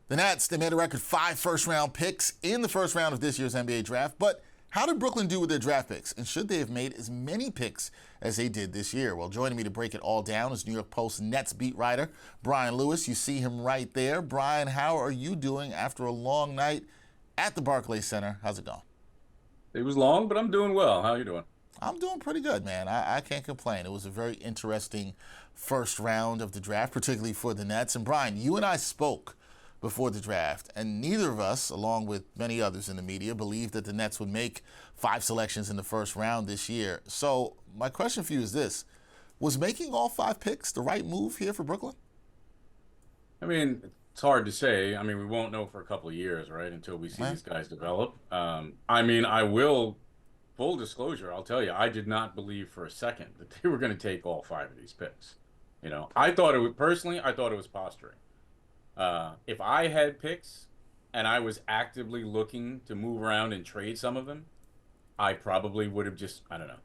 The Nets, they made a record 5 first-round picks in the first round of this year's NBA draft, but how did Brooklyn do with their draft picks? And should they have made as many picks as they did this year? Well, joining me to break it all down is New York Post Nets beat writer Brian Lewis. You see him right there. Brian, how are you doing after a long night at the Barclays Center? How's it going? It was long, but I'm doing well. How are you doing? I'm doing pretty good, man. I can't complain. It was a very interesting first round of the draft, particularly for the Nets. And Brian, you and I spoke before the draft, and neither of us, along with many others in the media, believed that the Nets would make 5 selections in the first round this year. So my question for you is this: was making all 5 picks the right move here for Brooklyn? I mean, it's hard to say. I mean, we won't know for a couple of years, right? Until we see Man. these guys develop. I will, full disclosure, I'll tell you, I did not believe for a second that they were going to take all 5 of these picks. I thought it would, personally, I thought it was posturing. If I had picks and I was actively looking to move around and trade some of them, I probably would have just, I don't know,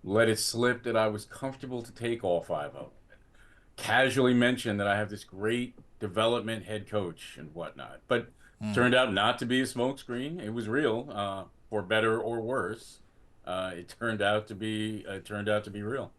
let it slip that I was comfortable to take all 5 of them. Casually mentioned that I have this great development head coach and whatnot, but turned out not to be a smokescreen. It was real, for better or worse. It turned out to be real.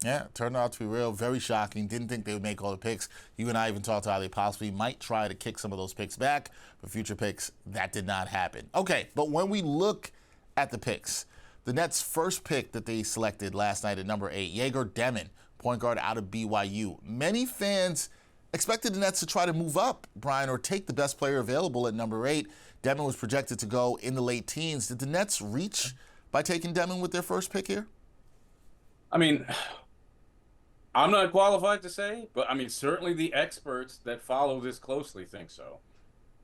Yeah, it turned out to be real. Very shocking. Didn't think they would make all the picks. You and I even talked about how they possibly might try to kick some of those picks back for future picks. That did not happen. Okay, but when we look at the picks, the Nets' first pick that they selected last night at number 8, Joerger Deon, point guard out of BYU. Many fans expected the Nets to try to move up, Brian, or take the best player available at number 8. Deon was projected to go in the late teens. Did the Nets reach by taking Deon with their first pick here? I mean, I'm not qualified to say, but I mean, certainly the experts that follow this closely think so.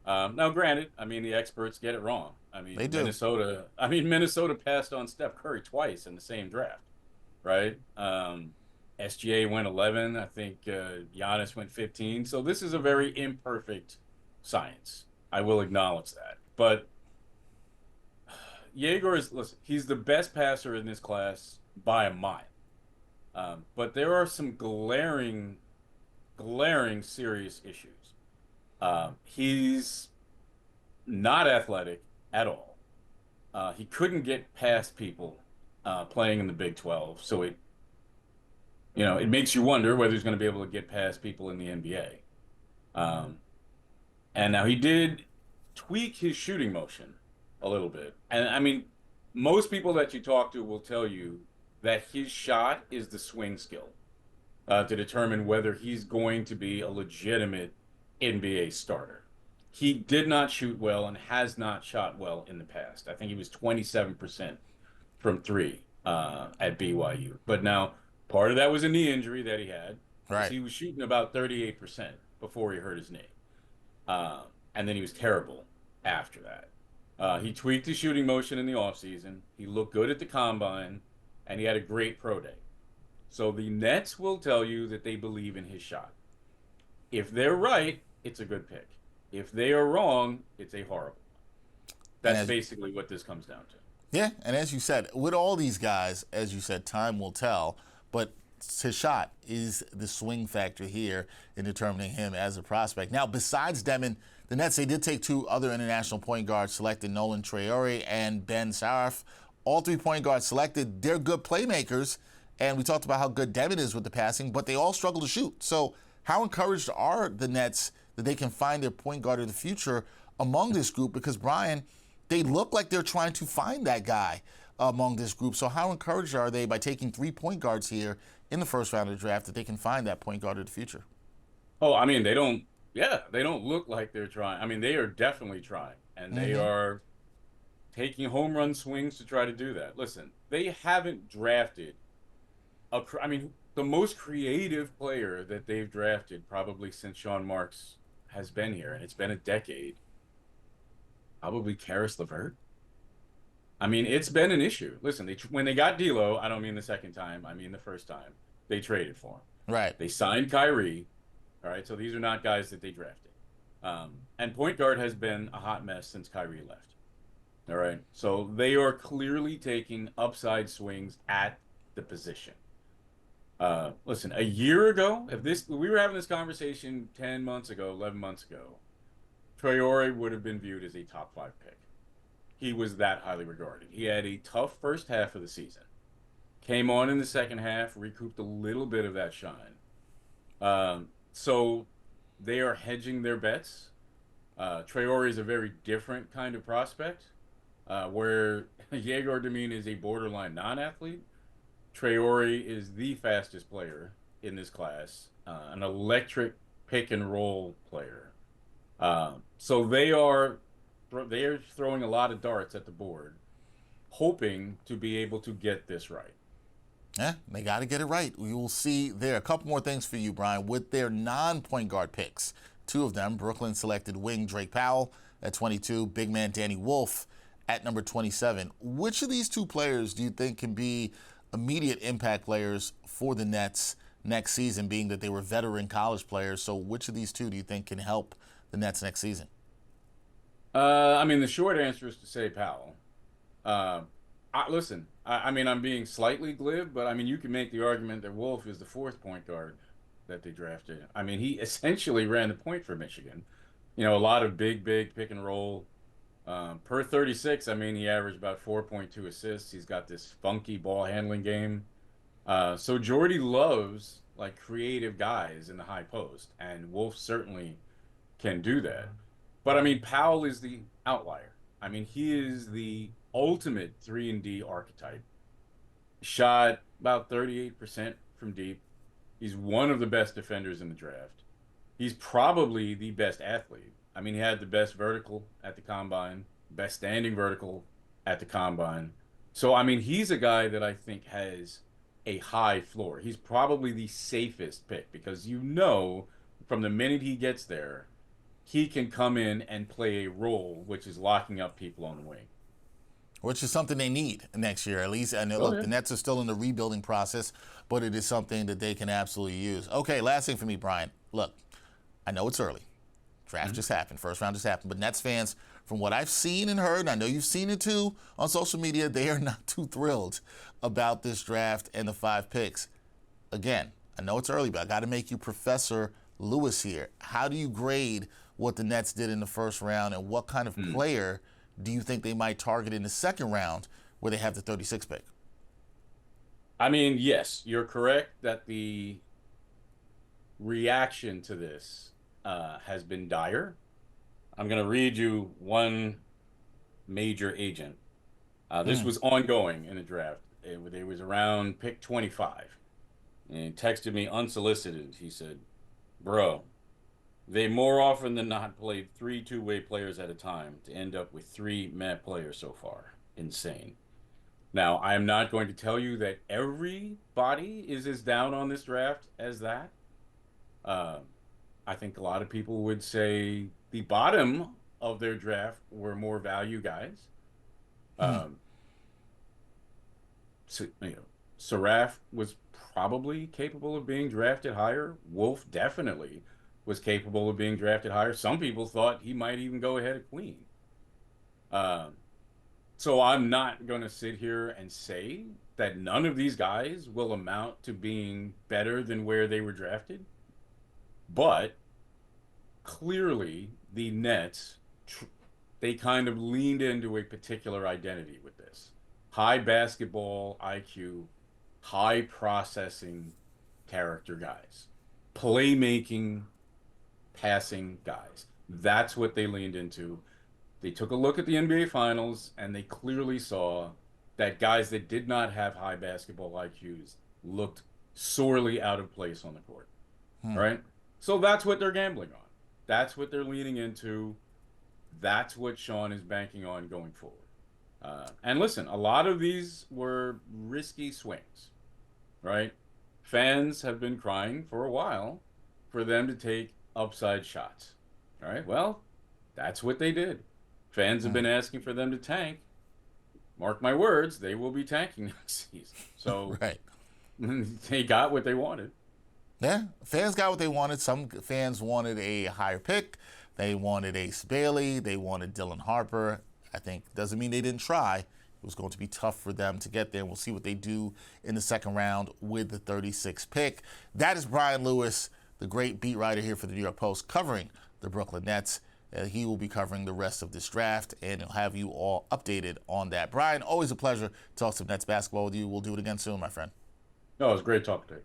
Now, granted, I mean, the experts get it wrong. They do. Minnesota passed on Steph Curry twice in the same draft, right? SGA went 11. I think Giannis went 15. So this is a very imperfect science. I will acknowledge that. But listen, he's the best passer in this class by a mile. But there are some glaring serious issues. He's not athletic at all. He couldn't get past people playing in the Big 12, so it makes you wonder whether he's going to be able to get past people in the NBA. And now he did tweak his shooting motion a little bit, and I mean, most people that you talk to will tell you that his shot is the swing skill to determine whether he's going to be a legitimate NBA starter. He did not shoot well and has not shot well in the past. I think he was 27% from 3 at BYU. But now, part of that was a knee injury that he had, because Right. he was shooting about 38% before he hurt his knee. And then he was terrible after that. He tweaked his shooting motion in the offseason. He looked good at the combine, and he had a great pro day. So the Nets will tell you that they believe in his shot. If they're right, it's a good pick. If they are wrong, it's a horrible one. And That's as basically what this comes down to. Yeah, and as you said, with all these guys, as you said, time will tell. But his shot is the swing factor here in determining him as a prospect. Now, besides Deon, the Nets, they did take 2 other international point guards selected, Nolan Traore and Ben Saraf. All 3 point guards selected, they're good playmakers. And we talked about how good Deon is with the passing, but they all struggle to shoot. So how encouraged are the Nets that they can find their point guard of the future among this group? Because, Brian, they look like they're trying to find that guy among this group. So how encouraged are they by taking 3 point guards here in the first round of the draft that they can find that point guard of the future? Oh, I mean, they don't look like they're trying. I mean, they are definitely trying, and they Mm-hmm. are taking home run swings to try to do that. Listen, they haven't drafted I mean, the most creative player that they've drafted probably since Sean Marks has been here, and it's been a decade. Probably Karis LeVert. I mean, it's been an issue. Listen, when they got D'Lo, I don't mean the second time, I mean the first time, they traded for him. Right. They signed Kyrie. All right, so these are not guys that they drafted. And point guard has been a hot mess since Kyrie left. All right, so they are clearly taking upside swings at the position. Listen, a year ago, if this we were having this conversation 10 months ago, 11 months ago, Traore would have been viewed as a top 5 pick. He was that highly regarded. He had a tough first half of the season. Came on in the second half, recouped a little bit of that shine. So they are hedging their bets. Traore is a very different kind of prospect, where Joerger Deon is a borderline non-athlete. Traore is the fastest player in this class, an electric pick and roll player. So they are throwing a lot of darts at the board, hoping to be able to get this right. Yeah, they got to get it right. We will see there. A couple more things for you, Brian. With their non-point guard picks, two of them, Brooklyn selected wing Drake Powell at 22, big man Danny Wolf at number 27. Which of these two players do you think can be immediate impact players for the Nets next season, being that they were veteran college players? So which of these two do you think can help the Nets next season? I mean, the short answer is to say Powell. Listen, I mean, I'm being slightly glib, but I mean, you can make the argument that Wolf is the fourth point guard that they drafted. I mean, he essentially ran the point for Michigan. A lot of big pick and roll. Per 36, I mean, he averaged about 4.2 assists. He's got this funky ball handling game. So Jordy loves like creative guys in the high post, and Wolf certainly can do that. But I mean, Powell is the outlier. I mean, he is the ultimate 3-and-D archetype. Shot about 38% from deep. He's one of the best defenders in the draft. He's probably the best athlete. I mean, he had the best vertical at the combine, best standing vertical at the combine. So, I mean, he's a guy that I think has a high floor. He's probably the safest pick because from the minute he gets there, he can come in and play a role, which is locking up people on the wing. Which is something they need next year, at least. And look, the Nets are still in the rebuilding process, but it is something that they can absolutely use. Okay, last thing for me, Brian. Look, I know it's early. Draft just happened. First round just happened. But Nets fans, from what I've seen and heard, and I know you've seen it too on social media, they are not too thrilled about this draft and the 5 picks. Again, I know it's early, but I got to make you Professor Lewis here. How do you grade what the Nets did in the first round, and what kind of player do you think they might target in the second round where they have the 36th pick? I mean, yes, you're correct that the reaction to this has been dire. I'm going to read you one major agent. This was ongoing in the draft. It was around pick 25. And he texted me unsolicited. He said, bro, they more often than not played 3 two-way players at a time to end up with 3 Met players so far. Insane. Now, I am not going to tell you that everybody is as down on this draft as that. I think a lot of people would say the bottom of their draft were more value guys. So, Saraf was probably capable of being drafted higher. Wolf definitely was capable of being drafted higher. Some people thought he might even go ahead of Queen. So I'm not going to sit here and say that none of these guys will amount to being better than where they were drafted. But clearly the Nets, they kind of leaned into a particular identity with this. High basketball IQ, high processing character guys, playmaking, passing guys. That's what they leaned into. They took a look at the NBA Finals, and they clearly saw that guys that did not have high basketball IQs looked sorely out of place on the court. Right? So that's what they're gambling on. That's what they're leaning into. That's what Sean is banking on going forward. And listen, a lot of these were risky swings, right? Fans have been crying for a while for them to take upside shots. All right, well, that's what they did. Fans have been asking for them to tank. Mark my words, they will be tanking next season. So Right. They got what they wanted. Yeah, fans got what they wanted. Some fans wanted a higher pick. They wanted Ace Bailey. They wanted Dylan Harper. I think doesn't mean they didn't try. It was going to be tough for them to get there. We'll see what they do in the second round with the 36th pick. That is Brian Lewis, the great beat writer here for the New York Post, covering the Brooklyn Nets. He will be covering the rest of this draft, and he'll have you all updated on that. Brian, always a pleasure to talk some Nets basketball with you. We'll do it again soon, my friend. No, it was great talking to you.